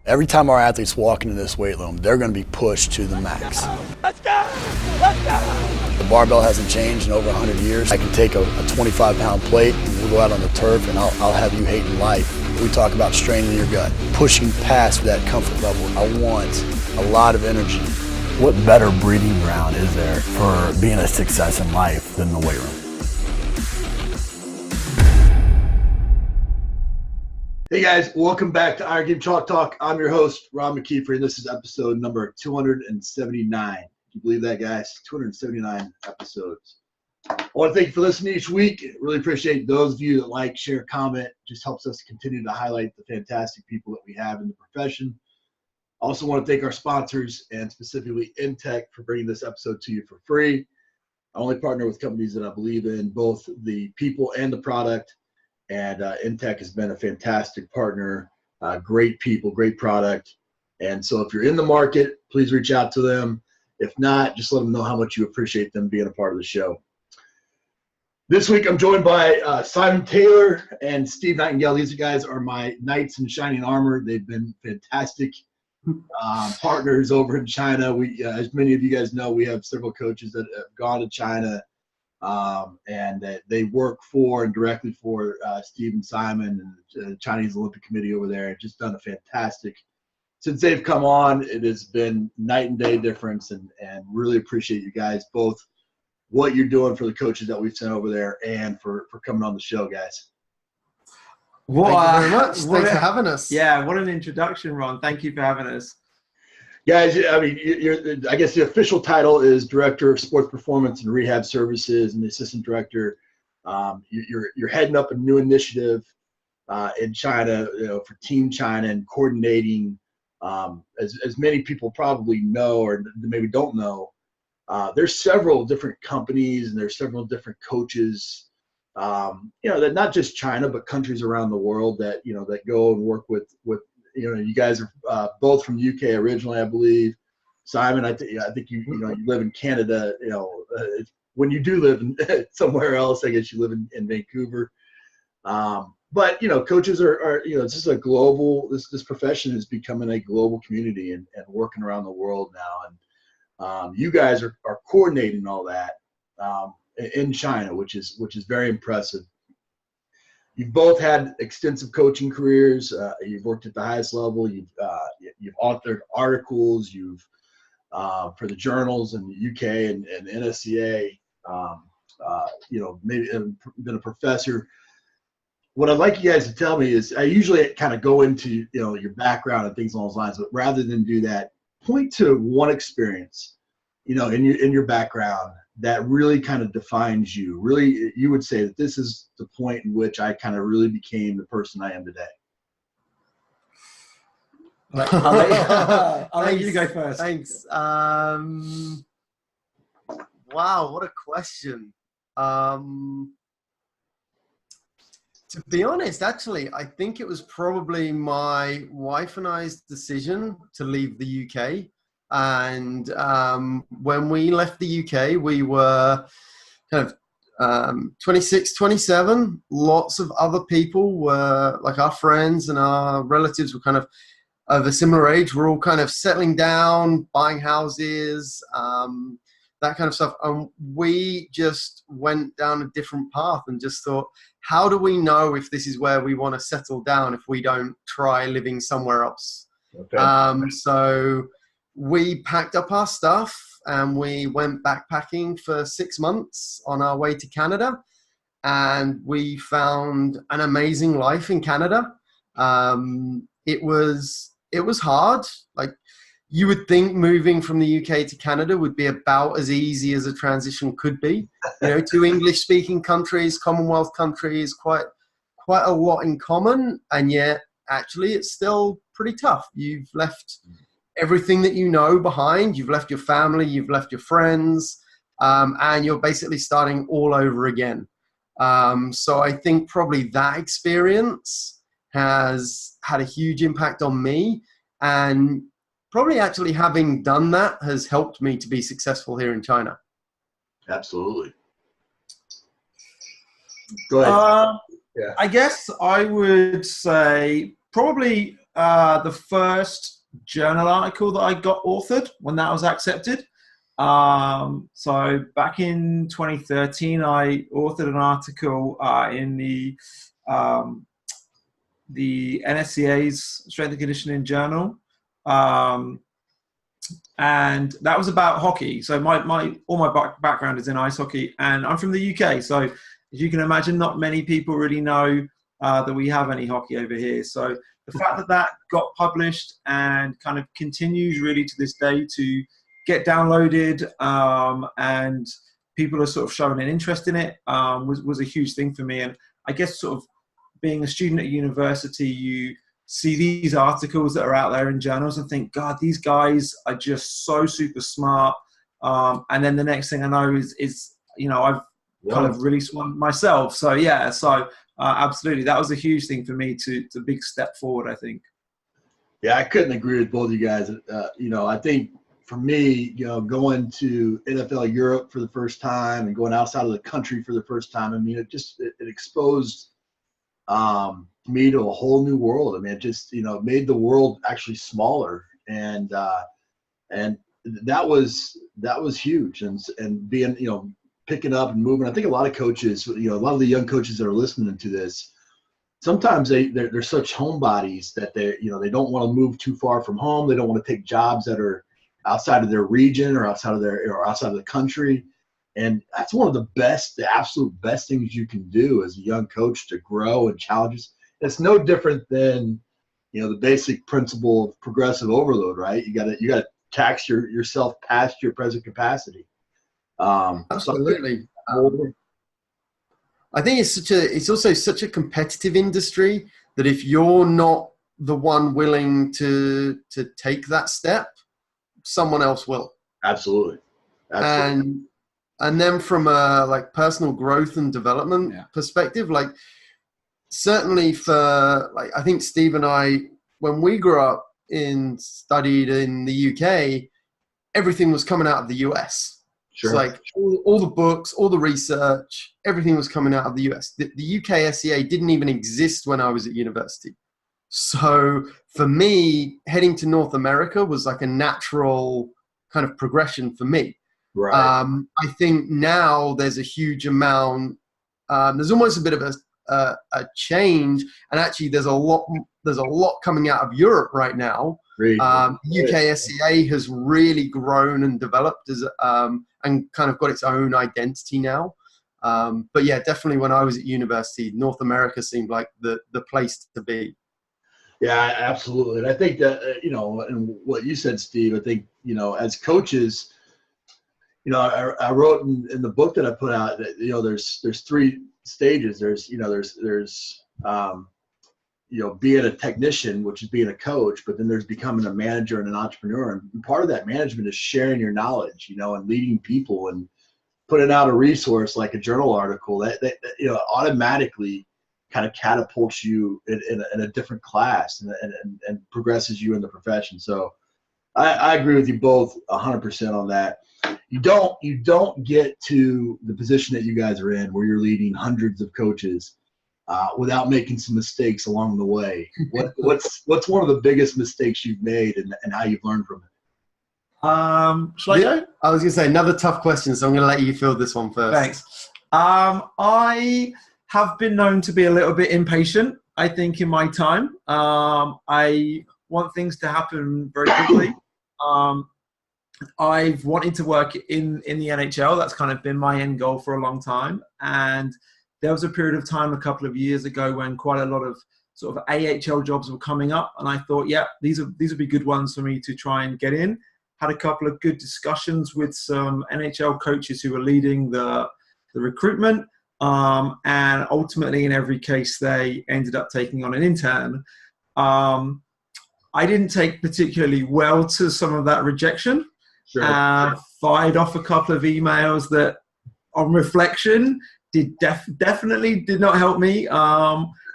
Every time our athletes walk into this weight room, they're going to be pushed to the max. Let's go! Let's go! The barbell hasn't changed in over 100 years. I can take a 25-pound plate and we'll go out on the turf and I'll have you hating life. We talk about straining your gut, pushing past that comfort level. I want a lot of energy. What better breeding ground is there for being a success in life than the weight room? Hey guys, welcome back to Iron Game Chalk Talk. I'm your host, Rob McKeefer, and this is episode number 279. Can you believe that, guys? 279 episodes. I want to thank you for listening each week. Really appreciate those of you that like, share, comment. It just helps us continue to highlight the fantastic people that we have in the profession. I also want to thank our sponsors, and specifically Intech, for bringing this episode to you for free. I only partner with companies that I believe in, both the people and the product. And Intech has been a fantastic partner, great people, great product. And so if you're in the market, please reach out to them. If not, just let them know how much you appreciate them being a part of the show. This week, I'm joined by Simon Taylor and Steve Nightingale. These guys are my knights in shining armor. They've been fantastic partners over in China. We, as many of you guys know, we have several coaches that have gone to China. And they work for and directly for Steve and Simon and the Chinese Olympic Committee over there. Just done a fantastic, since they've come on, it has been night and day difference, and really appreciate you guys both, what you're doing for the coaches that we've sent over there and for coming on the show, guys. Well, thank you very much. Thanks for having us. Yeah, what an introduction, Ron. Thank you for having us. Guys, I mean, I guess the official title is Director of Sports Performance and Rehab Services, and the Assistant Director. You're heading up a new initiative in China, for Team China, and coordinating. As many people probably know, or maybe don't know, there's several different companies and there's several different coaches. That not just China, but countries around the world that that go and work with. You guys are both from UK originally, I believe. Simon, I think you live in Canada. When you do live in somewhere else, I guess you live in Vancouver. But coaches are it's just a global. This profession is becoming a global community and working around the world now. And you guys are coordinating all that in China, which is very impressive. You've both had extensive coaching careers. You've worked at the highest level. You've authored articles. You've for the journals in the UK and NSCA. Maybe been a professor. What I'd like you guys to tell me is, I usually kind of go into your background and things along those lines, but rather than do that, point to one experience, in your background that really kind of defines you. Really, you would say that this is the point in which I kind of really became the person I am today. I'll let you go first. Thanks. Wow, what a question. To be honest, actually, I think it was probably my wife and I's decision to leave the UK. And when we left the UK, we were kind of 26, 27. Lots of other people were, like our friends and our relatives were kind of a similar age. We're all kind of settling down, buying houses, that kind of stuff. And we just went down a different path and just thought, how do we know if this is where we want to settle down if we don't try living somewhere else? Okay. So we packed up our stuff and we went backpacking for 6 months on our way to Canada, and we found an amazing life in Canada. It was hard. Like, you would think moving from the UK to Canada would be about as easy as a transition could be. Two English-speaking countries, Commonwealth countries, quite a lot in common, and yet actually it's still pretty tough. You've left everything that you know behind. You've left your family, you've left your friends, and you're basically starting all over again. So I think probably that experience has had a huge impact on me, and probably actually having done that has helped me to be successful here in China. Absolutely. Go ahead. I guess I would say probably the first journal article that I got authored when that was accepted. So back in 2013, I authored an article in the NSCA's Strength and Conditioning Journal. And that was about hockey. So all my background is in ice hockey, and I'm from the UK. So as you can imagine, not many people really know that we have any hockey over here. So the fact that that got published and kind of continues really to this day to get downloaded, and people are sort of showing an interest in it, was a huge thing for me. And I guess sort of being a student at university, you see these articles that are out there in journals and think, God, these guys are just so super smart. And then the next thing I know is I've kind of released one myself. So yeah, absolutely, that was a huge thing for me to big step forward, I think. Yeah, I couldn't agree with both of you guys. I think for me, going to NFL Europe for the first time and going outside of the country for the first time, I mean, it exposed me to a whole new world. I mean, it just, made the world actually smaller. And that was huge. And being, picking up and moving. I think a lot of coaches, a lot of the young coaches that are listening to this, sometimes they're such homebodies that they don't want to move too far from home. They don't want to take jobs that are outside of their region or outside of the country. And that's one of the absolute best things you can do as a young coach, to grow and challenge us. It's no different than, the basic principle of progressive overload, right? You gotta tax yourself past your present capacity. Absolutely. I think it's also such a competitive industry that if you're not the one willing to take that step, someone else will. Absolutely. And then from a personal growth and development perspective, certainly I think Steve and I, when we grew up and studied in the UK, everything was coming out of the US. Sure. It's all the books, all the research, everything was coming out of the US. The UK SCA didn't even exist when I was at university. So for me, heading to North America was like a natural kind of progression for me. Right. I think now there's a huge amount. There's almost a bit of a change, and actually there's a lot coming out of Europe right now. UK SCA has really grown and developed and kind of got its own identity now. But yeah, definitely when I was at university, North America seemed like the place to be. Yeah, absolutely. And I think that, and what you said, Steve, I think, as coaches, I wrote in the book that I put out that, there's three stages. There's being a technician, which is being a coach, but then there's becoming a manager and an entrepreneur. And part of that management is sharing your knowledge, and leading people and putting out a resource like a journal article that automatically kind of catapults you in a different class and progresses you in the profession. So I agree with you both 100% on that. You don't get to the position that you guys are in, where you're leading hundreds of coaches, without making some mistakes along the way. What's one of the biggest mistakes you've made and how you've learned from it? Shall I go? I was going to say another tough question, so I'm going to let you field this one first. Thanks. I have been known to be a little bit impatient, I think, in my time. I want things to happen very quickly. I've wanted to work in the NHL. That's kind of been my end goal for a long time. And there was a period of time a couple of years ago when quite a lot of sort of AHL jobs were coming up. And I thought, these would be good ones for me to try and get in. Had a couple of good discussions with some NHL coaches who were leading the recruitment. And ultimately, in every case, they ended up taking on an intern. I didn't take particularly well to some of that rejection. Sure. Fired off a couple of emails that, on reflection, definitely did not help me.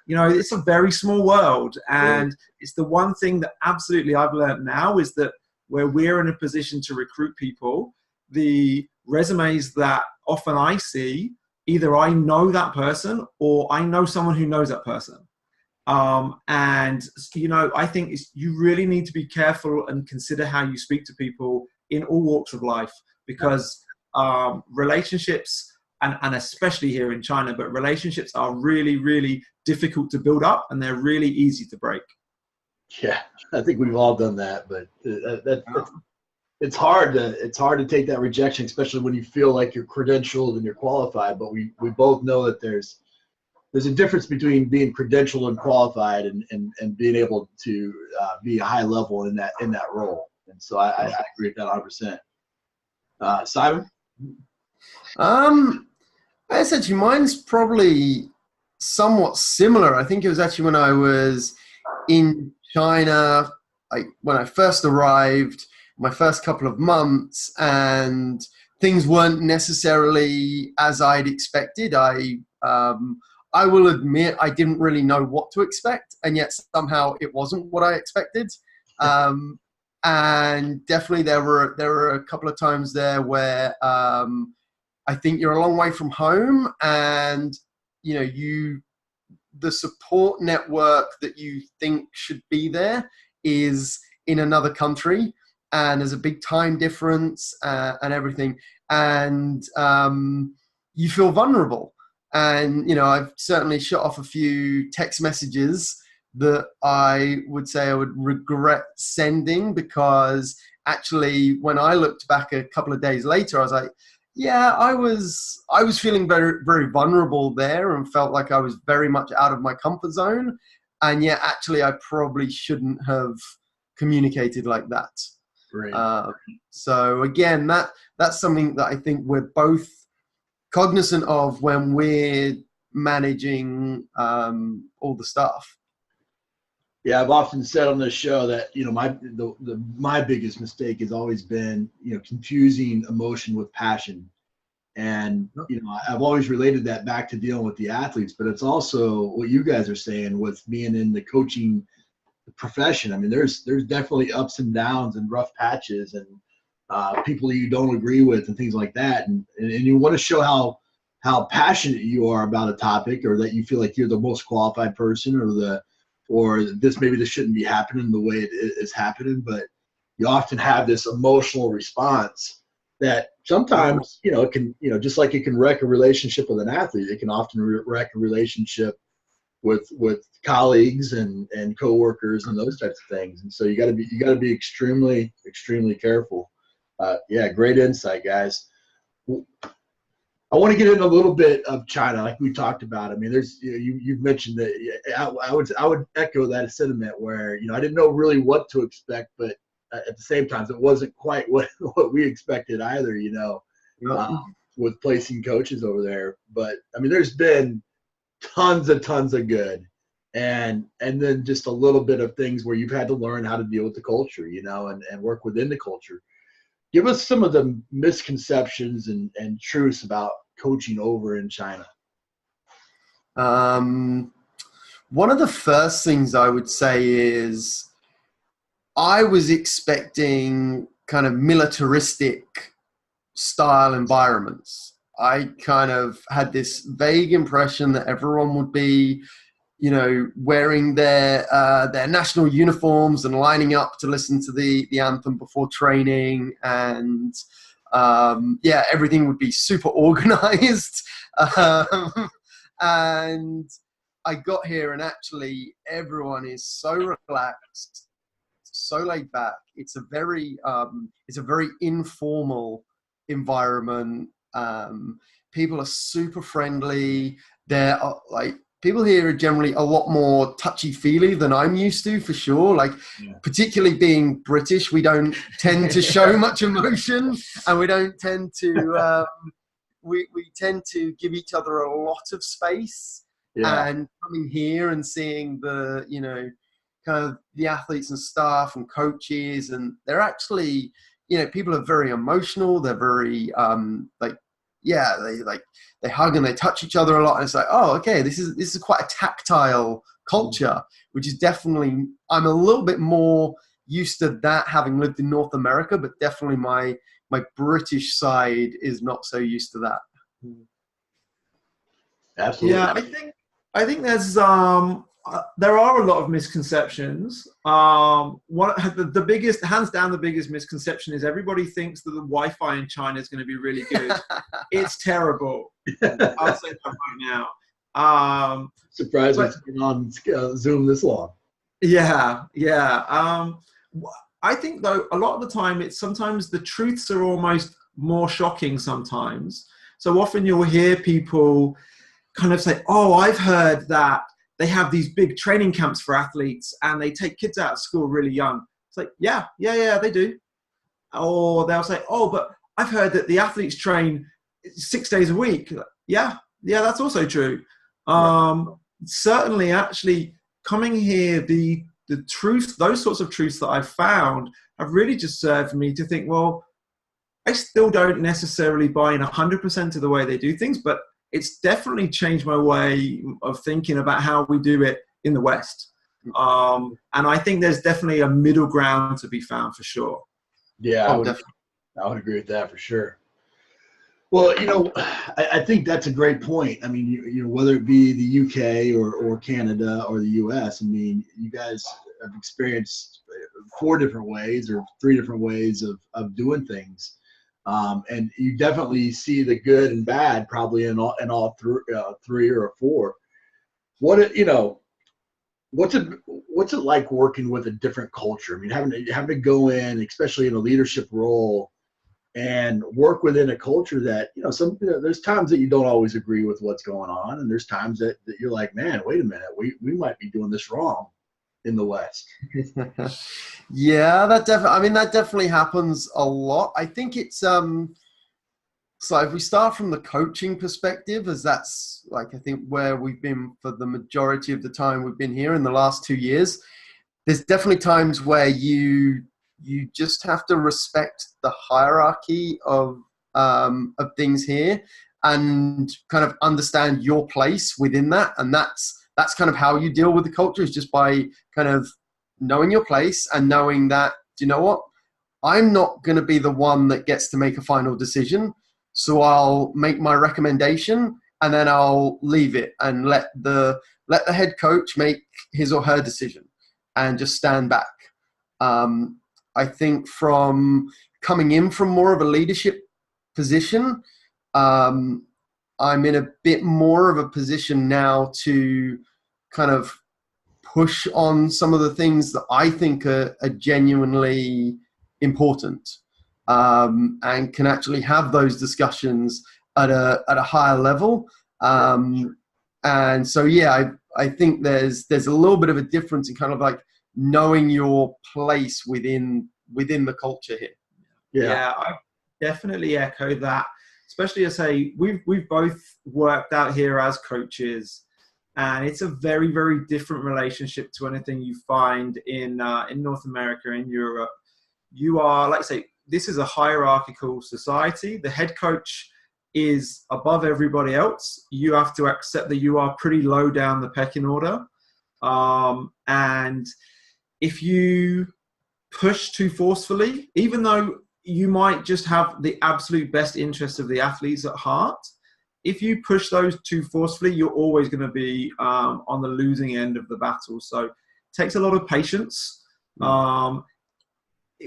It's a very small world, and it's the one thing that absolutely I've learned now is that where we're in a position to recruit people, the resumes that often I see, either I know that person or I know someone who knows that person. And, you know, I think you really need to be careful and consider how you speak to people in all walks of life, because relationships, and especially here in China, but relationships are really, really difficult to build up, and they're really easy to break. Yeah, I think we've all done that, but it's hard to take that rejection, especially when you feel like you're credentialed and you're qualified. But we both know that there's a difference between being credentialed and qualified and being able to be a high level in that role. And so I agree with that 100%. Simon? Essentially, mine's probably somewhat similar. I think it was actually when I was in China, when I first arrived, my first couple of months, and things weren't necessarily as I'd expected. I will admit I didn't really know what to expect, and yet somehow it wasn't what I expected. And definitely there were a couple of times there where I think you're a long way from home, and you know, the support network that you think should be there is in another country, and there's a big time difference and everything, and you feel vulnerable. And you know, I've certainly shot off a few text messages that I would say I would regret sending, because actually when I looked back a couple of days later, I was like, yeah, I was feeling very, very vulnerable there, and felt like I was very much out of my comfort zone. And yet actually I probably shouldn't have communicated like that. Great. So again, that's something that I think we're both cognizant of when we're managing all the stuff. Yeah, I've often said on this show that, you know, my biggest mistake has always been, you know, confusing emotion with passion. And, you know, I've always related that back to dealing with the athletes, but it's also what you guys are saying with being in the coaching profession. I mean, there's definitely ups and downs and rough patches and people you don't agree with and things like that. And you want to show how passionate you are about a topic, or that you feel like you're the most qualified person, or this shouldn't be happening the way it is happening. But you often have this emotional response that sometimes, you know, it can, you know, just like it can wreck a relationship with an athlete, it can often wreck a relationship with colleagues and coworkers and those types of things. And so you got to be extremely, extremely careful. Yeah, great insight, guys. I want to get into a little bit of China, like we talked about. I mean, there's, you know, you've mentioned that. I would echo that sentiment where, you know, I didn't know really what to expect, but at the same time, it wasn't quite what we expected either. You know, with placing coaches over there. But I mean, there's been tons of good, and then just a little bit of things where you've had to learn how to deal with the culture, you know, and work within the culture. Give us some of the misconceptions and truths about coaching over in China. One of the first things I would say is I was expecting kind of militaristic style environments. I kind of had this vague impression that everyone would be, you know, wearing their national uniforms and lining up to listen to the anthem before training, and everything would be super organized. And I got here, and actually everyone is so relaxed, so laid back. It's a very informal environment. People are super friendly. There are people here are generally a lot more touchy-feely than I'm used to, for sure. Like, particularly being British, we don't tend to show much emotion, and we don't tend to we tend to give each other a lot of space. Yeah. And coming here and seeing the, you know, kind of the athletes and staff and coaches, and they're actually, you know, people are very emotional. They're very they hug and they touch each other a lot, and it's like, oh, okay, this is quite a tactile culture, which is definitely, I'm a little bit more used to that having lived in North America, but definitely my British side is not so used to that. Absolutely. Yeah, I think there's there are a lot of misconceptions. The biggest, hands down, the biggest misconception is everybody thinks that the Wi-Fi in China is going to be really good. It's terrible. I'll say that right now. Surprised it's been on Zoom this long. Yeah. I think though a lot of the time sometimes the truths are almost more shocking sometimes. So often you'll hear people kind of say, "Oh, I've heard that they have these big training camps for athletes and they take kids out of school really young." It's like, yeah, they do. Or they'll say, "Oh, but I've heard that the athletes train 6 days a week." Yeah, that's also true. Certainly, actually, coming here, the truth, those sorts of truths that I've found have really just served me to think, well, I still don't necessarily buy in 100% of the way they do things, but it's definitely changed my way of thinking about how we do it in the West. And I think there's definitely a middle ground to be found for sure. Yeah, I would agree with that for sure. Well, I think that's a great point. I mean, whether it be the UK or Canada or the US, I mean, you guys have experienced 4 different ways or 3 different ways of doing things. And you definitely see the good and bad probably in all 3 or 4. What's it like working with a different culture? I mean, having to go in, especially in a leadership role, and work within a culture that there's times that you don't always agree with what's going on, and there's times that you're like, man, wait a minute, we might be doing this wrong in the West. Yeah, that definitely happens a lot. I think it's so if we start from the coaching perspective, as that's I think where we've been for the majority of the time we've been here in the last 2 years, there's definitely times where you just have to respect the hierarchy of things here and kind of understand your place within that. And that's kind of how you deal with the culture, is just by kind of knowing your place and knowing that, do you know what? I'm not going to be the one that gets to make a final decision. So I'll make my recommendation and then I'll leave it and let the head coach make his or her decision and just stand back. I think from coming in from more of a leadership position, I'm in a bit more of a position now to kind of push on some of the things that I think are genuinely important, and can actually have those discussions at a higher level. And so, yeah, I think there's a little bit of a difference in kind of like knowing your place within the culture here. Yeah, I definitely echo that. Especially, I say, we've both worked out here as coaches, and it's a very, very different relationship to anything you find in North America, in Europe. You are, like I say, this is a hierarchical society. The head coach is above everybody else. You have to accept that you are pretty low down the pecking order. And if you push too forcefully, even though you might just have the absolute best interests of the athletes at heart, if you push those too forcefully, you're always going to be on the losing end of the battle. So it takes a lot of patience.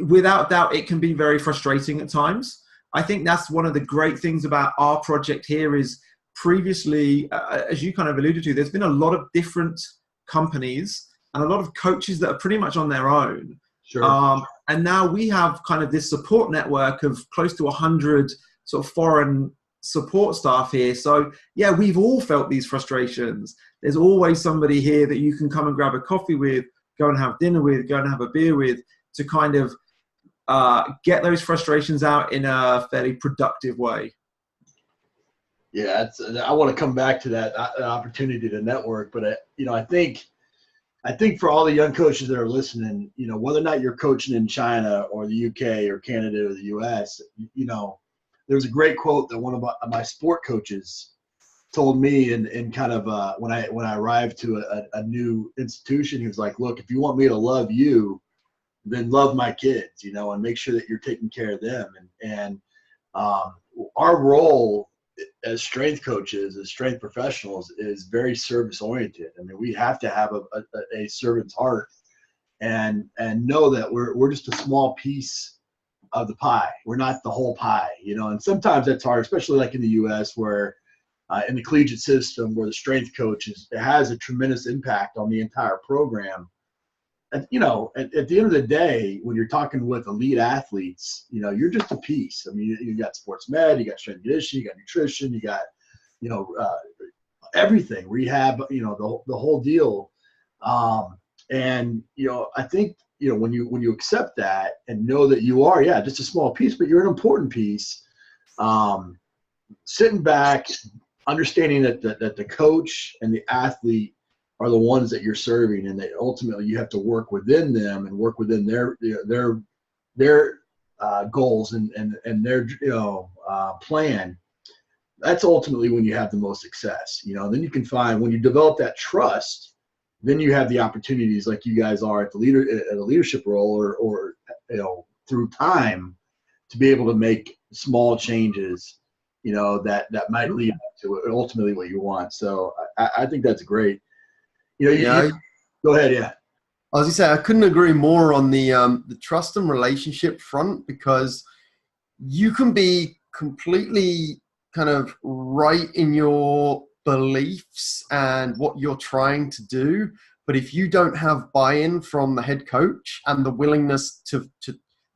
Without doubt, it can be very frustrating at times. I think that's one of the great things about our project here is previously, as you kind of alluded to, there's been a lot of different companies and a lot of coaches that are pretty much on their own. Sure. And now we have kind of this support network of close to 100 sort of foreign support staff here. So yeah, we've all felt these frustrations. There's always somebody here that you can come and grab a coffee with, go and have dinner with, go and have a beer with, to kind of get those frustrations out in a fairly productive way. Yeah, I want to come back to that opportunity to network, but I think for all the young coaches that are listening, whether or not you're coaching in China or the UK or Canada or the US, there's a great quote that one of my sport coaches told me in kind of when I arrived to a new institution. He was like, look, if you want me to love you, then love my kids, and make sure that you're taking care of them. And our role as strength coaches, as strength professionals, is very service oriented. I mean, we have to have a servant's heart and know that we're just a small piece of the pie. We're not the whole pie, you know. And sometimes that's hard, especially like in the U.S., where in the collegiate system, where the strength coach it has a tremendous impact on the entire program. And, you know, at the end of the day, when you're talking with elite athletes, you know, you're just a piece. I mean, you got sports med, you got strength and conditioning, you got nutrition, you got, you know, everything, rehab, you know, the whole deal. And, you know, I think, you know, when you accept that and know that you are, just a small piece, but you're an important piece, sitting back, understanding that the coach and the athlete are the ones that you're serving, and that ultimately you have to work within them and work within their goals and their plan. That's ultimately when you have the most success. You know, then you can find, when you develop that trust, then you have the opportunities like you guys are at a leadership role, or you know, through time, to be able to make small changes, you know, that might lead up to ultimately what you want. So I think that's great. You know, go ahead. Yeah. I was going to say, I couldn't agree more on the trust and relationship front, because you can be completely kind of right in your beliefs and what you're trying to do, but if you don't have buy-in from the head coach and the willingness to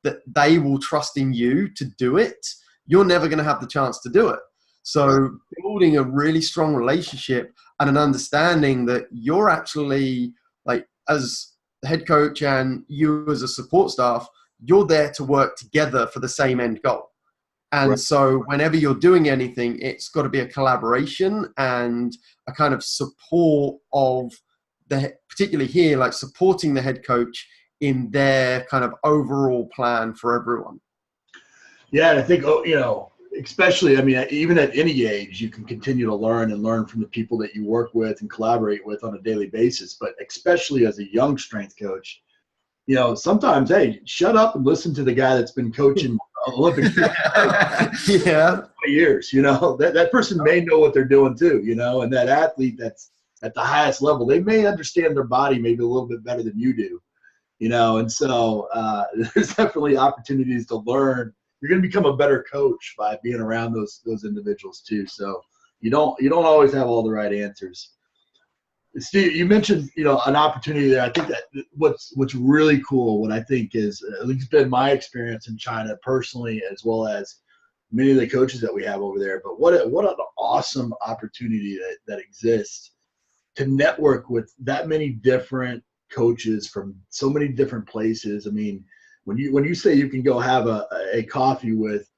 that they will trust in you to do it, you're never going to have the chance to do it. So building a really strong relationship and an understanding that you're actually, like, as the head coach and you as a support staff, you're there to work together for the same end goal. And so whenever you're doing anything, it's got to be a collaboration and a kind of support of particularly here, like supporting the head coach in their kind of overall plan for everyone. Yeah, and I think, you know, especially, I mean, even at any age, you can continue to learn from the people that you work with and collaborate with on a daily basis. But especially as a young strength coach, you know, sometimes, hey, shut up and listen to the guy that's been coaching Olympic for years. You know, that person may know what they're doing too, you know, and that athlete that's at the highest level, they may understand their body maybe a little bit better than you do, you know. And so there's definitely opportunities to learn. You're going to become a better coach by being around those individuals too. So you don't always have all the right answers. Steve, you mentioned, you know, an opportunity there. I think that what's really cool, what I think is, at least been my experience in China personally, as well as many of the coaches that we have over there. But what an awesome opportunity that exists to network with that many different coaches from so many different places. I mean, when you say you can go have a coffee with,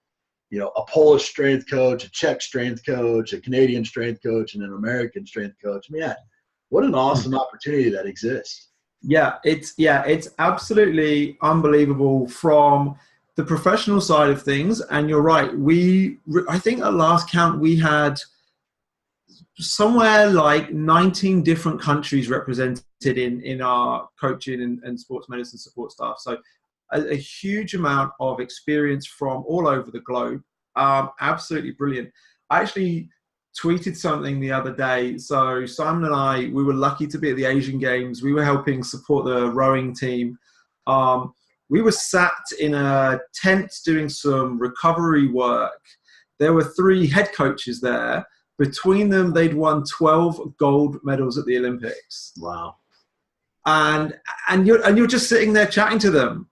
you know, a Polish strength coach, a Czech strength coach, a Canadian strength coach, and an American strength coach, I mean, what an awesome opportunity that exists. Yeah, it's absolutely unbelievable from the professional side of things. And you're right. I think at last count, we had somewhere like 19 different countries represented in our coaching and sports medicine support staff. So a huge amount of experience from all over the globe. Absolutely brilliant. I actually tweeted something the other day. So Simon and I, we were lucky to be at the Asian Games. We were helping support the rowing team. We were sat in a tent doing some recovery work. There were 3 head coaches there. Between them, they'd won 12 gold medals at the Olympics. Wow. And you're just sitting there chatting to them,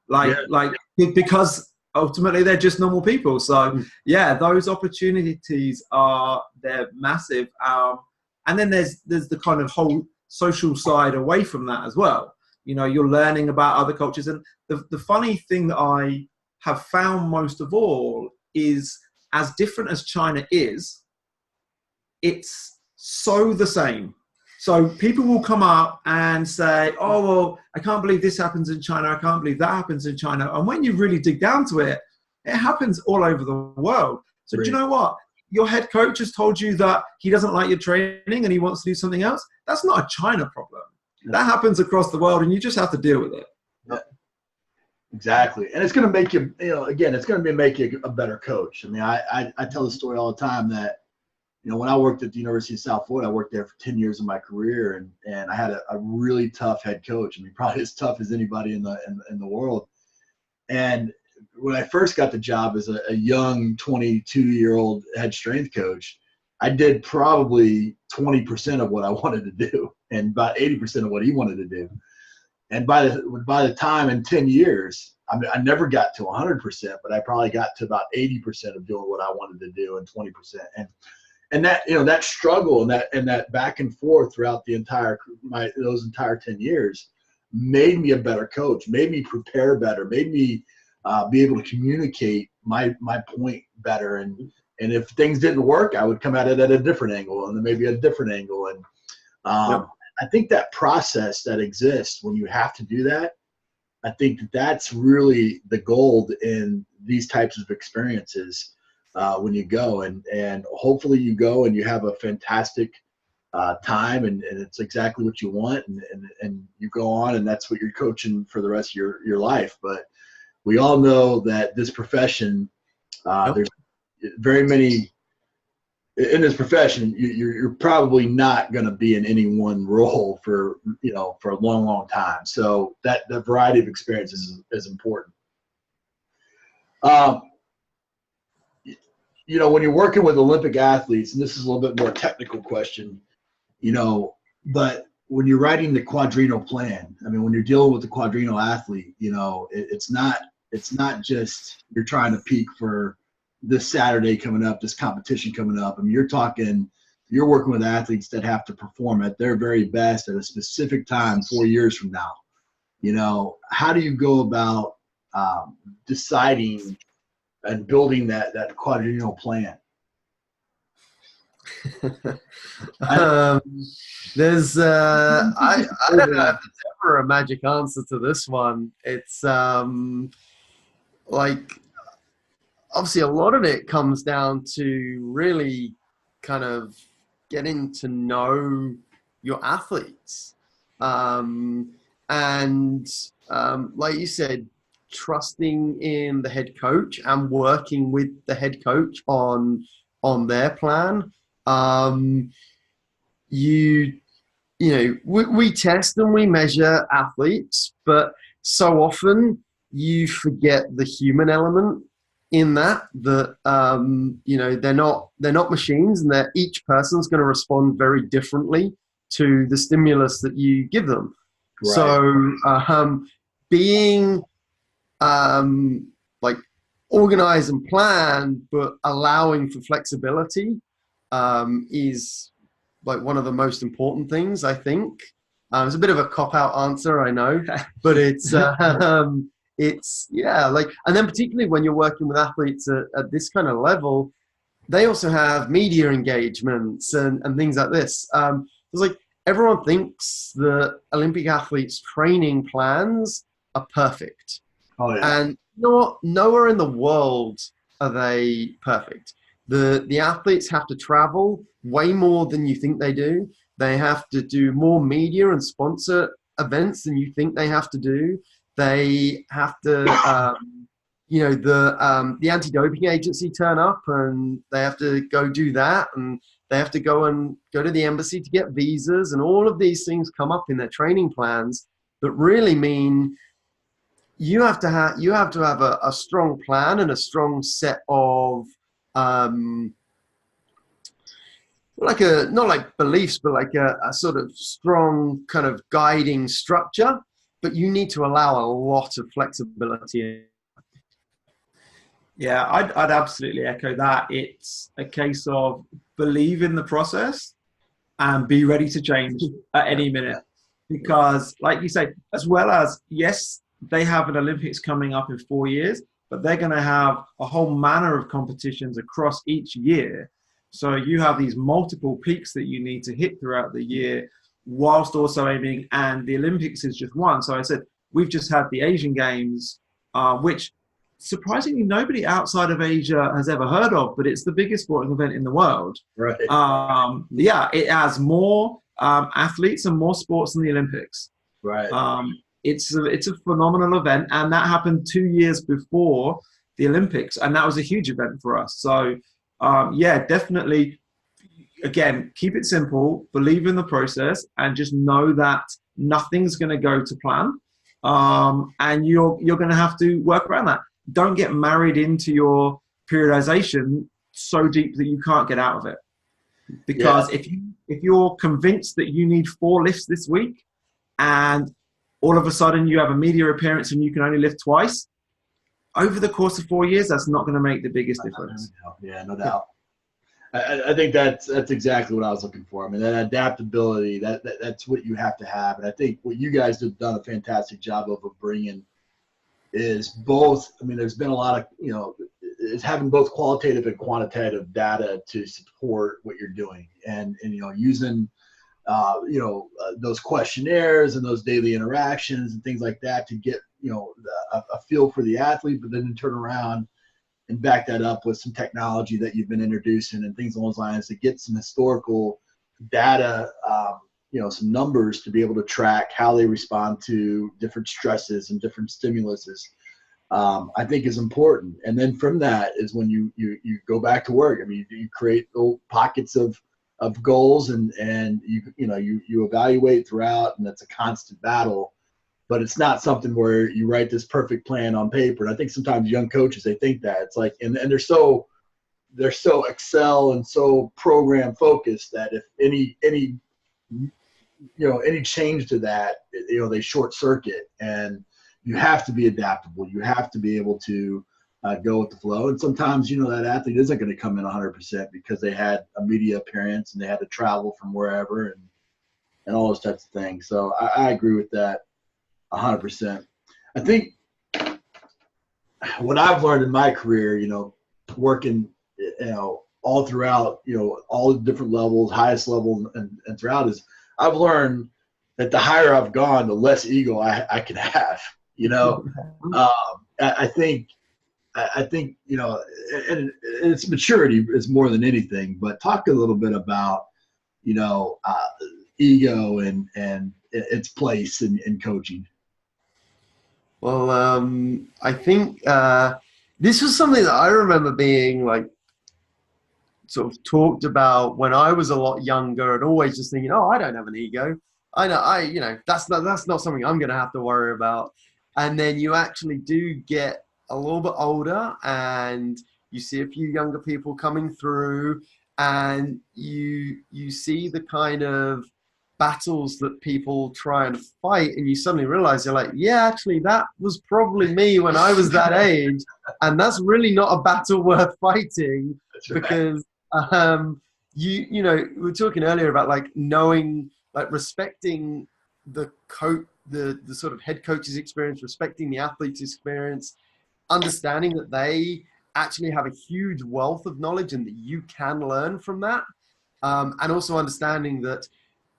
because ultimately they're just normal people. So yeah, those opportunities they're massive. And then there's the kind of whole social side away from that as well. You know, you're learning about other cultures. And the funny thing that I have found most of all is, as different as China is, it's so the same. So people will come up and say, oh, well, I can't believe this happens in China. I can't believe that happens in China. And when you really dig down to it, it happens all over the world. So do you know what? Your head coach has told you that he doesn't like your training and he wants to do something else. That's not a China problem. That happens across the world, and you just have to deal with it. Yeah. Exactly. And it's going to make you, you know, again, it's going to make you a better coach. I mean, I tell the story all the time that, when I worked at the University of South Florida, I worked there for 10 years of my career, and I had a really tough head coach. I mean, probably as tough as anybody in the world. And when I first got the job as a young 22-year-old head strength coach, I did probably 20% of what I wanted to do and about 80% of what he wanted to do. And by the time in 10 years, I mean, I never got to 100%, but I probably got to about 80% of doing what I wanted to do and 20%. And that, that struggle and that back and forth throughout those entire 10 years made me a better coach, made me prepare better, made me be able to communicate my point better. And if things didn't work, I would come at it at a different angle and then maybe a different angle. And I think that process that exists when you have to do that, I think that's really the gold in these types of experiences when you go. And hopefully you go and you have a fantastic time and it's exactly what you want. And you go on and that's what you're coaching for the rest of your life. But we all know that this profession, there's very many in this profession. You're probably not going to be in any one role for a long time. So that the variety of experiences is important. When you're working with Olympic athletes, and this is a little bit more technical question, but when you're writing the quadrennial plan, I mean, when you're dealing with the quadrennial athlete, it's not just you're trying to peak for this Saturday coming up, this competition coming up. I mean, you're working with athletes that have to perform at their very best at a specific time 4 years from now. How do you go about deciding and building that quadrennial plan? I don't know if there's ever a magic answer to this one. It's obviously a lot of it comes down to really kind of getting to know your athletes. Like you said, trusting in the head coach and working with the head coach on their plan. We test and we measure athletes, but so often you forget the human element in that they're not machines, and that each person's going to respond very differently to the stimulus that you give them. Right. So being organized and planned, but allowing for flexibility is one of the most important things, I think. It's a bit of a cop-out answer, I know, but it's and then particularly when you're working with athletes at this kind of level, they also have media engagements and things like this. It's everyone thinks that Olympic athletes' training plans are perfect. Oh, yeah. And nowhere in the world are they perfect. The athletes have to travel way more than you think they do. They have to do more media and sponsor events than you think they have to do. They have to, the anti-doping agency turn up and they have to go do that, and they have to go to the embassy to get visas, and all of these things come up in their training plans that really mean you have to have a strong plan and a strong set of not like beliefs, but like a sort of strong kind of guiding structure. But you need to allow a lot of flexibility. Yeah, I'd absolutely echo that. It's a case of believe in the process and be ready to change at any minute. Because like you say, as well as, yes, they have an Olympics coming up in 4 years, but they're going to have a whole manner of competitions across each year. So you have these multiple peaks that you need to hit throughout the year, whilst also aiming, and the Olympics is just one. So I said, we've just had the Asian Games, which surprisingly nobody outside of Asia has ever heard of, but it's the biggest sporting event in the world. Right. It has more athletes and more sports than the Olympics. Right. It's a phenomenal event, and that happened 2 years before the Olympics, and that was a huge event for us. So definitely again, keep it simple, believe in the process, and just know that nothing's going to go to plan. And you're going to have to work around that. Don't get married into your periodization so deep that you can't get out of it. Because if you're convinced that you need 4 lifts this week, and all of a sudden you have a media appearance and you can only lift twice, over the course of 4 years, that's not going to make the biggest difference. Yeah, no doubt. I think that's exactly what I was looking for. I mean, that adaptability, that's what you have to have. And I think what you guys have done a fantastic job of bringing is both. I mean, there's been a lot of, is having both qualitative and quantitative data to support what you're doing, and using those questionnaires and those daily interactions and things like that to get a feel for the athlete, but then turn around and back that up with some technology that you've been introducing and things along those lines to get some historical data, some numbers to be able to track how they respond to different stresses and different stimuluses. I think is important. And then from that is when you go back to work. I mean, you create little pockets of goals and you evaluate throughout, and it's a constant battle. But it's not something where you write this perfect plan on paper. And I think sometimes young coaches, they think that it's like, and they're so Excel and so program focused that if any change to that, they short circuit. And you have to be adaptable. You have to be able to go with the flow. And sometimes, that athlete isn't going to come in 100% because they had a media appearance and they had to travel from wherever and all those types of things. So I agree with that 100%. I think what I've learned in my career, working, all throughout, all the different levels, highest level and throughout, is I've learned that the higher I've gone, the less ego I can have. I think, and it's maturity is more than anything. But talk a little bit about, ego and its place in coaching. Well, I think this was something that I remember being sort of talked about when I was a lot younger, and always just thinking, I don't have an ego. That's not something I'm going to have to worry about. And then you actually do get a little bit older, and you see a few younger people coming through, and you see the kind of battles that people try and fight, and you suddenly realize you're like, yeah, actually that was probably me when I was that age, and that's really not a battle worth fighting. That's right. Because we were talking earlier about knowing, respecting the coach, the sort of head coach's experience, respecting the athlete's experience, understanding that they actually have a huge wealth of knowledge and that you can learn from that, and also understanding that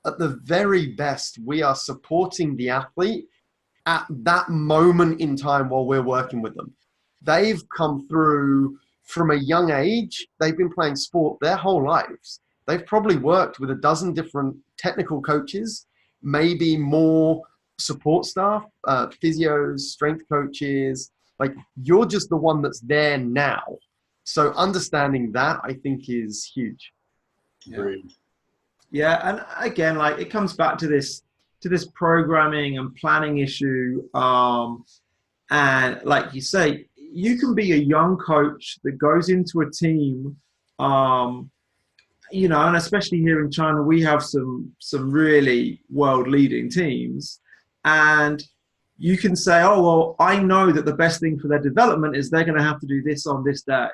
at the very best, we are supporting the athlete at that moment in time while we're working with them. They've come through from a young age. They've been playing sport their whole lives. They've probably worked with a dozen different technical coaches, maybe more support staff, physios, strength coaches. You're just the one that's there now. So understanding that, I think, is huge. Yeah, and again, it comes back to this programming and planning issue. And like you say, you can be a young coach that goes into a team, and especially here in China, we have some really world-leading teams, and you can say, oh, well, I know that the best thing for their development is they're going to have to do this on this day.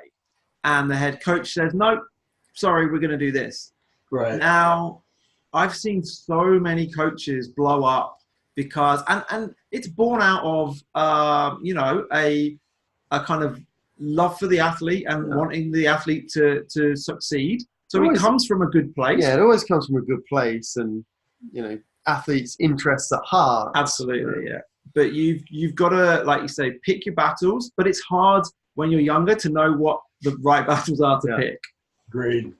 And the head coach says, no, sorry, we're going to do this. Right. Now, I've seen so many coaches blow up because, and it's born out of, a kind of love for the athlete and wanting the athlete to succeed. So it comes from a good place. Yeah, it always comes from a good place, and, athletes' interests at heart. Absolutely, yeah. But you've got to, like you say, pick your battles, but it's hard when you're younger to know what the right battles are to pick. Agreed.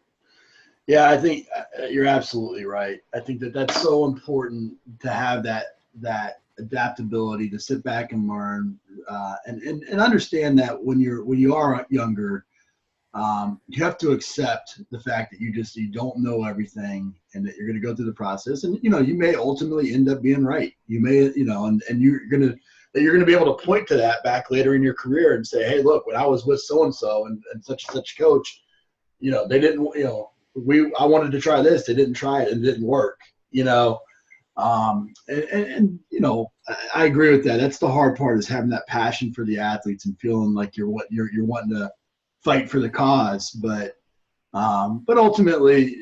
Yeah, I think you're absolutely right. I think that's so important to have that adaptability, to sit back and learn, and understand that when you are younger, you have to accept the fact that you don't know everything, and that you're going to go through the process, and you may ultimately end up being right. You may, and you're going to be able to point to that back later in your career and say, hey, look, when I was with so and so and such and such coach, they didn't, I wanted to try this, they didn't try it, and it didn't work. I agree with that. That's the hard part, is having that passion for the athletes and feeling like you're wanting to fight for the cause. But ultimately,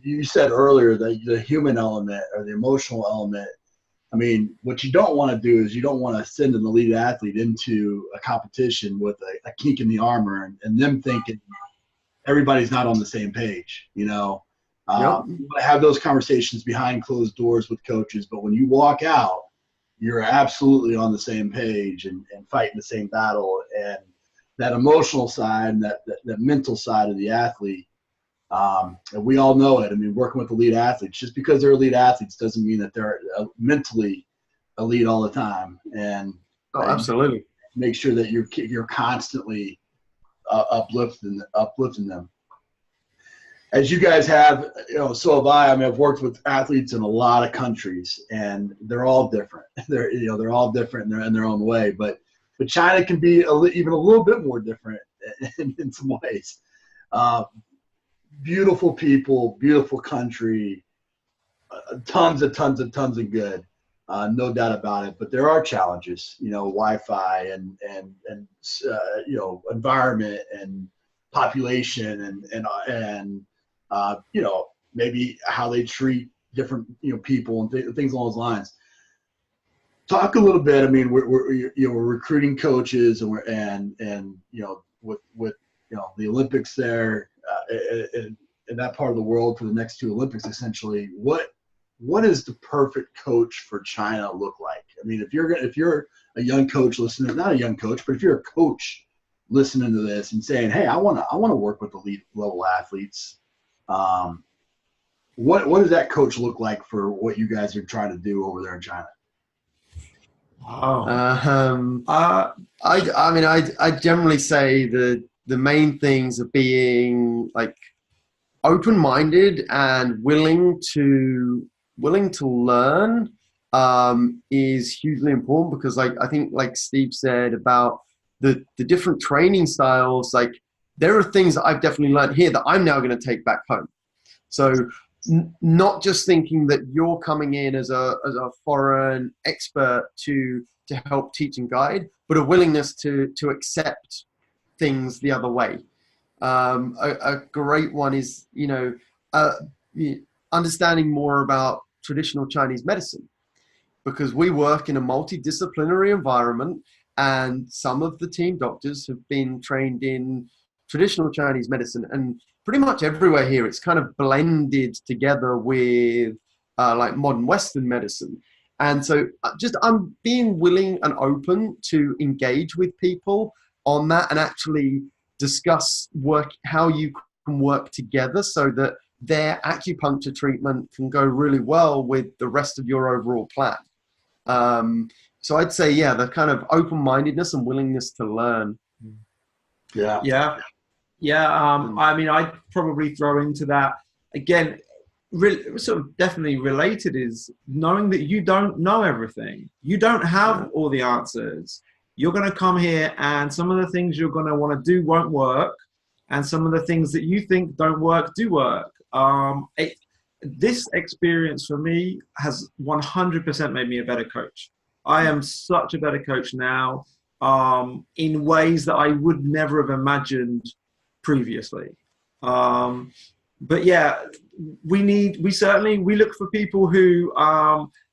you said earlier that the human element or the emotional element. I mean, what you don't want to do is you don't want to send an elite athlete into a competition with a kink in the armor and them thinking everybody's not on the same page. You want to have those conversations behind closed doors with coaches, but when you walk out, you're absolutely on the same page and fighting the same battle. And that emotional side and that mental side of the athlete, and we all know it. I mean, working with elite athletes, just because they're elite athletes doesn't mean that they're mentally elite all the time. And absolutely, make sure that you're constantly uplifting them. As you guys have, so have I. I mean, I've worked with athletes in a lot of countries, and they're all different. They're all different in their own way. But China can be even a little bit more different in some ways. Beautiful people, beautiful country, tons of good, no doubt about it. But there are challenges, Wi-Fi and environment and population and maybe how they treat different people and things along those lines. Talk a little bit. I mean, we're recruiting coaches and with the Olympics there. In that part of the world for the next two Olympics, essentially, what does the perfect coach for China look like? I mean, if you're a young coach listening, not a young coach, but if you're a coach listening to this and saying, hey, I want to work with elite level athletes, what does that coach look like for what you guys are trying to do over there in China? I generally say the main things are being like open-minded and willing to learn is hugely important, because I think like Steve said about the different training styles, like there are things that I've definitely learned here that I'm now going to take back home. So not just thinking that you're coming in as a foreign expert to help teach and guide, but a willingness to accept things the other way. A great one is, understanding more about traditional Chinese medicine, because we work in a multidisciplinary environment, and some of the team doctors have been trained in traditional Chinese medicine, and pretty much everywhere here it's kind of blended together with like modern Western medicine. And so I'm being willing and open to engage with people on that and actually discuss how you can work together so that their acupuncture treatment can go really well with the rest of your overall plan. So I'd say, the kind of open-mindedness and willingness to learn. Yeah. I mean, I'd probably throw into that again, sort of definitely related, is knowing that you don't know everything. You don't have all the answers. You're going to come here, and some of the things you're going to want to do won't work, and some of the things that you think don't work do work. This experience for me has 100% made me a better coach. I am such a better coach now, in ways that I would never have imagined previously. But yeah, we look for people who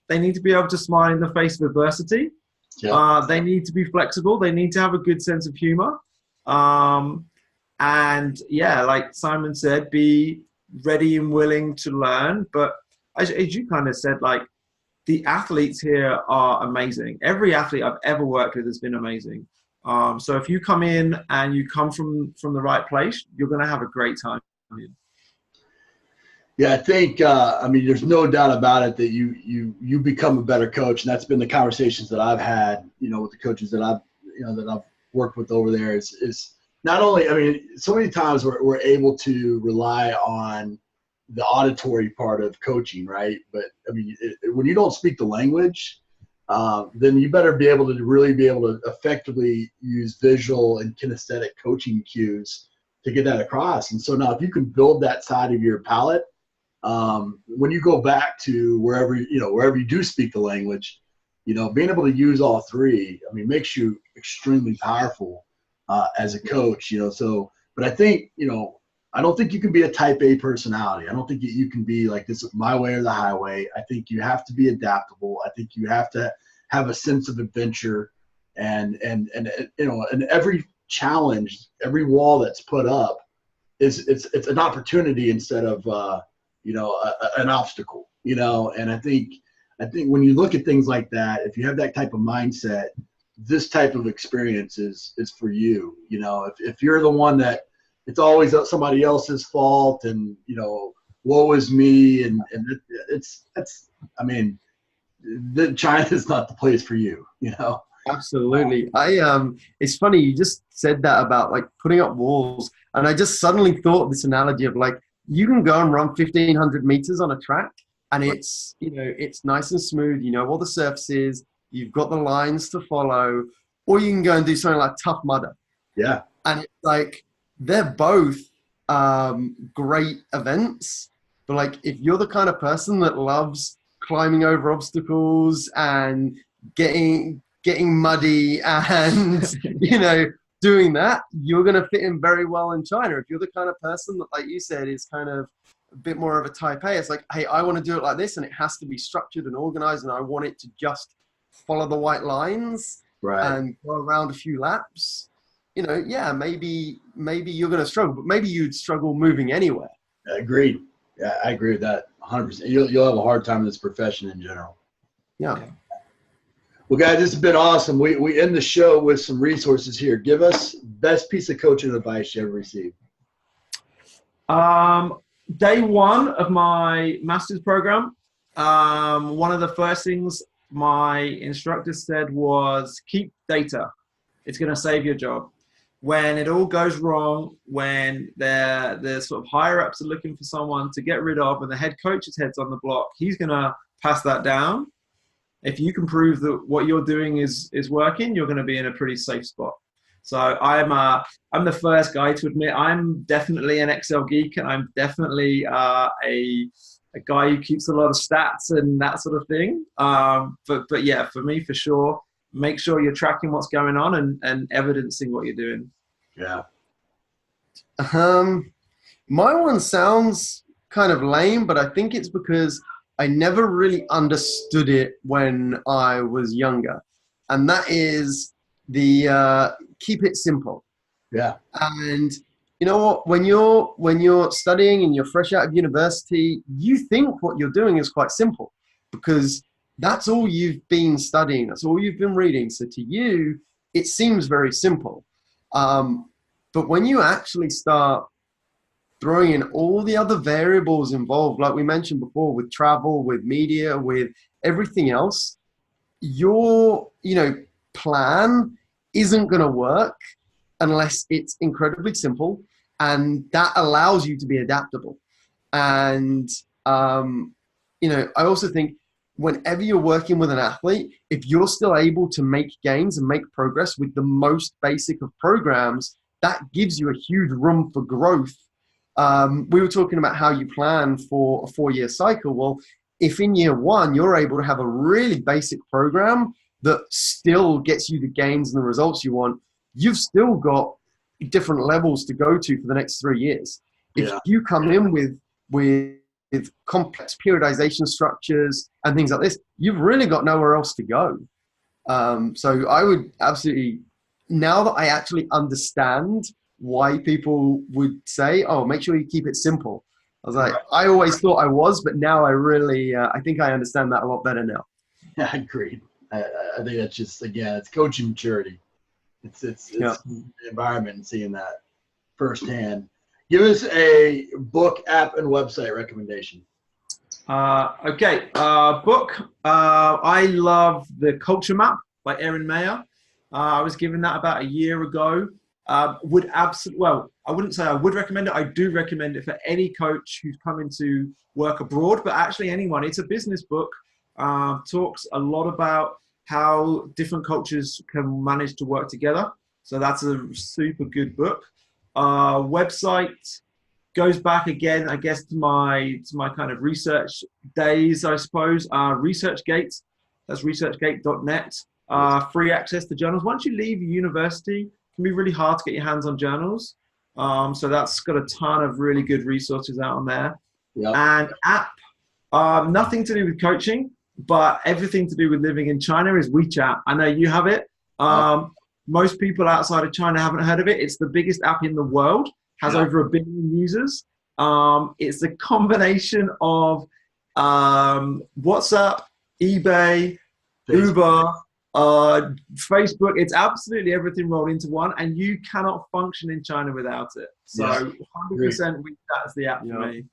they need to be able to smile in the face of adversity. Yeah. They need to be flexible. They need to have a good sense of humor. And yeah, like Simon said, be ready and willing to learn. But as you kind of said, like, the athletes here are amazing. Every athlete I've ever worked with has been amazing. So if you come in and you come from the right place, you're going to have a great time. Yeah, I think, there's no doubt about it that you become a better coach. And that's been the conversations that I've had, with the coaches that I've worked with over there is not only, I mean, so many times we're able to rely on the auditory part of coaching, right? But I mean, when you don't speak the language, then you better be able to really be able to effectively use visual and kinesthetic coaching cues to get that across. And so now if you can build that side of your palette, when you go back to wherever you do speak the language, being able to use all three, I mean, makes you extremely powerful as a coach, so, but I think, I don't think you can be a type A personality. I don't think you can be like this, my way or the highway. I think you have to be adaptable. I think you have to have a sense of adventure, and every challenge, every wall that's put up it's an opportunity instead of an obstacle. And I think when you look at things like that, if you have that type of mindset, this type of experience is for you. If you're the one that it's always somebody else's fault and woe is me, and China is not the place for you. Absolutely. It's funny you just said that about like putting up walls, and I just suddenly thought this analogy of like you can go and run 1,500 meters on a track, and it's it's nice and smooth. All the surfaces, you've got the lines to follow, or you can go and do something like Tough Mudder. Yeah, and it's like they're both great events, but like if you're the kind of person that loves climbing over obstacles and getting muddy and doing that, you're going to fit in very well in China. If you're the kind of person that, like you said, is kind of a bit more of a type A, it's like, hey, I want to do it like this, and it has to be structured and organized, and I want it to just follow the white lines, right, and go around a few laps. Maybe you're going to struggle, but maybe you'd struggle moving anywhere. Agreed. Yeah, I agree with that 100%. You'll have a hard time in this profession in general. Yeah. Well, guys, this has been awesome. We end the show with some resources here. Give us best piece of coaching advice you ever received. Day one of my master's program, one of the first things my instructor said was keep data. It's going to save your job. When it all goes wrong, when the sort of higher ups are looking for someone to get rid of and the head coach's head's on the block, he's going to pass that down. If you can prove that what you're doing is working, you're going to be in a pretty safe spot. So I'm the first guy to admit I'm definitely an Excel geek, and I'm definitely a guy who keeps a lot of stats and that sort of thing. But yeah, for me, for sure, make sure you're tracking what's going on and evidencing what you're doing. Yeah. My one sounds kind of lame, but I think it's because I never really understood it when I was younger. And that is the keep it simple. Yeah. And you know what? When you're studying and you're fresh out of university, you think what you're doing is quite simple because that's all you've been studying. That's all you've been reading. So to you, it seems very simple. But when you actually start throwing in all the other variables involved, like we mentioned before, with travel, with media, with everything else, your plan isn't going to work unless it's incredibly simple, and that allows you to be adaptable. And I also think whenever you're working with an athlete, if you're still able to make gains and make progress with the most basic of programs, that gives you a huge room for growth. We were talking about how you plan for a 4-year cycle. Well, if in year 1 you're able to have a really basic program that still gets you the gains and the results you want, you've still got different levels to go to for the next 3 years. If you come in with complex periodization structures and things like this, you've really got nowhere else to go. So I would absolutely, now that I actually understand why people would say, oh, make sure you keep it simple. I was like, I always thought I was, but now I really, I think I understand that a lot better now. Yeah, I agree. I think that's just, again, it's coaching maturity. It's the environment and seeing that firsthand. Give us a book, app, and website recommendation. Okay. Book. I love The Culture Map by Erin Meyer. I was given that about a year ago. Would absolutely, well, I wouldn't say I would recommend it. I do recommend it for any coach who's coming to work abroad, but actually anyone. It's a business book. Talks a lot about how different cultures can manage to work together. So that's a super good book. Website goes back again, I guess, to my kind of research days, I suppose. ResearchGate, that's researchgate.net. Free access to journals. Once you leave university, it can be really hard to get your hands on journals. So that's got a ton of really good resources out on there. Yep. And app, nothing to do with coaching, but everything to do with living in China is WeChat. I know you have it. Most people outside of China haven't heard of it. It's the biggest app in the world, has over 1 billion users. It's a combination of WhatsApp, eBay, Uber, Facebook. It's absolutely everything rolled into one, and you cannot function in China without it. So 100% WeChat is the app for me.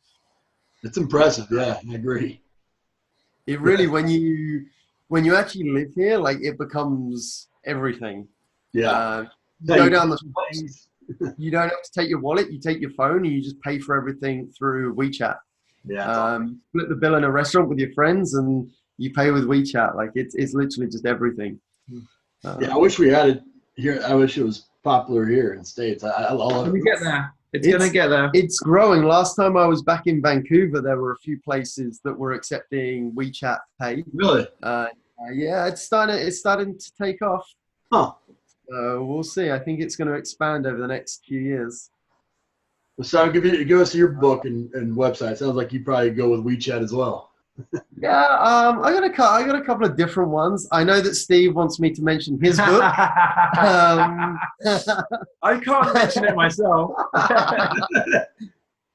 It's impressive. Yeah, I agree. It really, when you actually live here, like, it becomes everything. Yeah. You go down the street, you don't have to take your wallet, you take your phone, and you just pay for everything through WeChat. Yeah. Split the bill in a restaurant with your friends, and you pay with WeChat. Like, it's literally just everything. I wish we had it here. I wish it was popular here in the States. I love it. When we get there, it's going to get there. It's growing. Last time I was back in Vancouver, there were a few places that were accepting WeChat Pay. Really? Yeah, it's starting to take off. Huh. We'll see. I think it's going to expand over the next few years. So give us your book and website. Sounds like you probably go with WeChat as well. Yeah, I got a couple of different ones. I know that Steve wants me to mention his book. I can't mention it myself.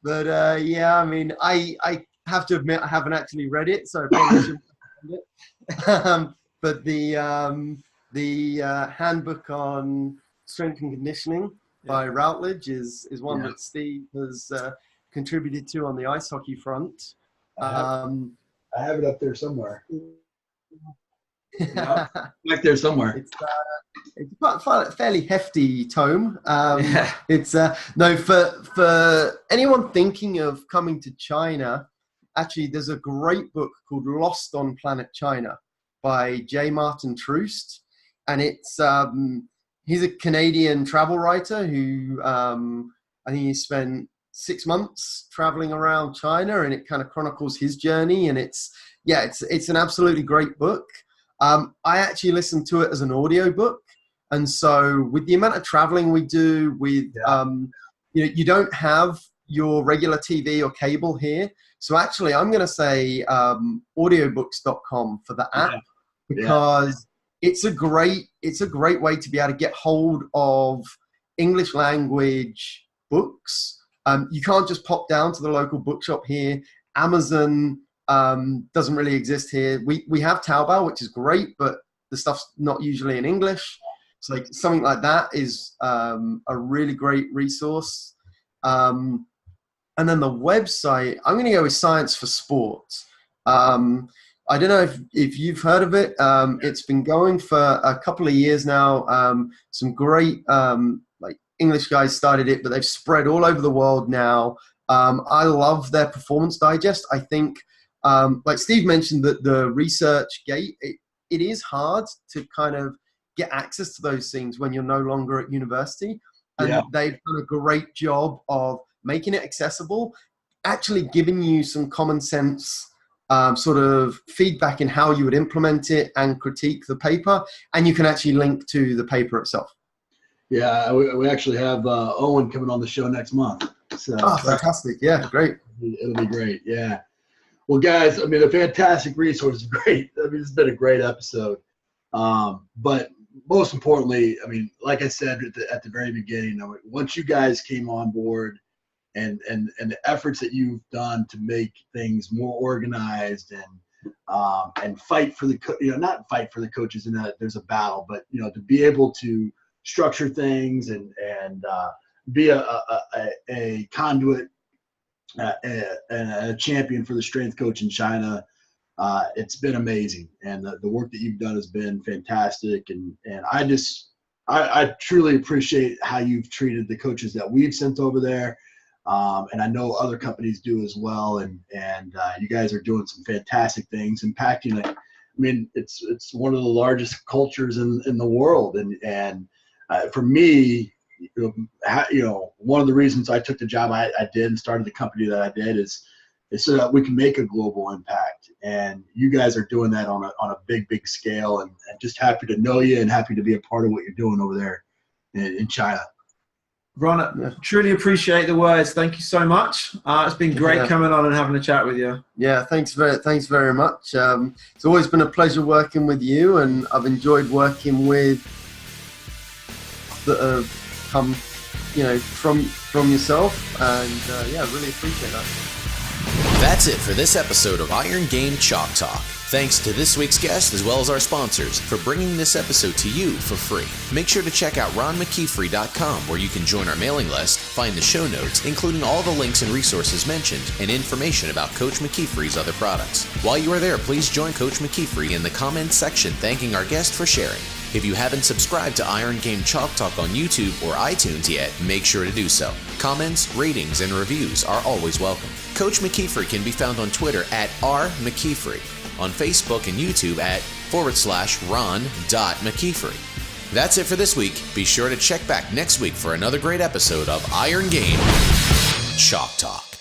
But yeah, I mean, I have to admit I haven't actually read it, so I probably shouldn't recommend it. But the handbook on strength and conditioning by Routledge is one that Steve has contributed to on the ice hockey front. I have it up there somewhere. Back there somewhere. It's quite a fairly hefty tome. It's no, for anyone thinking of coming to China, actually there's a great book called Lost on Planet China by J. Martin Troost, and it's he's a Canadian travel writer who I think he spent 6 months traveling around China, and it kind of chronicles his journey, and it's an absolutely great book. I actually listened to it as an audio book, and so with the amount of traveling we do with you don't have your regular TV or cable here, so actually I'm going to say audiobooks.com for the app, because it's a great way to be able to get hold of English language books. You can't just pop down to the local bookshop here. Amazon doesn't really exist here. We have Taobao, which is great, but the stuff's not usually in English. So like something like that is a really great resource. And then the website, I'm going to go with Science for Sports. I don't know if you've heard of it. It's been going for a couple of years now. Some great English guys started it, but they've spread all over the world now. I love their performance digest. I think, like Steve mentioned, that the ResearchGate, it is hard to kind of get access to those things when you're no longer at university. And they've done a great job of making it accessible, actually giving you some common sense sort of feedback in how you would implement it and critique the paper. And you can actually link to the paper itself. Yeah, we actually have Owen coming on the show next month. So fantastic. Yeah, great. It'll be great. Yeah. Well, guys, I mean, a fantastic resource. Great. I mean, it's been a great episode. But most importantly, I mean, like I said at the very beginning, once you guys came on board and the efforts that you've done to make things more organized and fight for not fight for the coaches in that there's a battle, but, to be able to structure things and be a conduit and a champion for the strength coach in China. It's been amazing, and the work that you've done has been fantastic. And I just I truly appreciate how you've treated the coaches that we've sent over there. And I know other companies do as well. And you guys are doing some fantastic things, impacting it. I mean, it's one of the largest cultures in the world. And for me, one of the reasons I took the job I did and started the company that I did is so that we can make a global impact. And you guys are doing that on a big scale, and just happy to know you and happy to be a part of what you're doing over there in China. Ron, truly appreciate the words. Thank you so much. It's been great coming on and having a chat with you. Yeah, thanks very much. It's always been a pleasure working with you, and I've enjoyed working with that have come, from yourself, and really appreciate that. That's it for this episode of Iron Game Chalk Talk. Thanks to this week's guest as well as our sponsors for bringing this episode to you for free. Make sure to check out ronmckeefery.com, where you can join our mailing list, find the show notes, including all the links and resources mentioned, and information about Coach McKeefery's other products. While you are there, please join Coach McKeefery in the comments section thanking our guest for sharing. If you haven't subscribed to Iron Game Chalk Talk on YouTube or iTunes yet, make sure to do so. Comments, ratings, and reviews are always welcome. Coach McKeefery can be found on Twitter at @RMcKeefery, on Facebook and YouTube at /Ron.McKeefery. That's it for this week. Be sure to check back next week for another great episode of Iron Game Chalk Talk.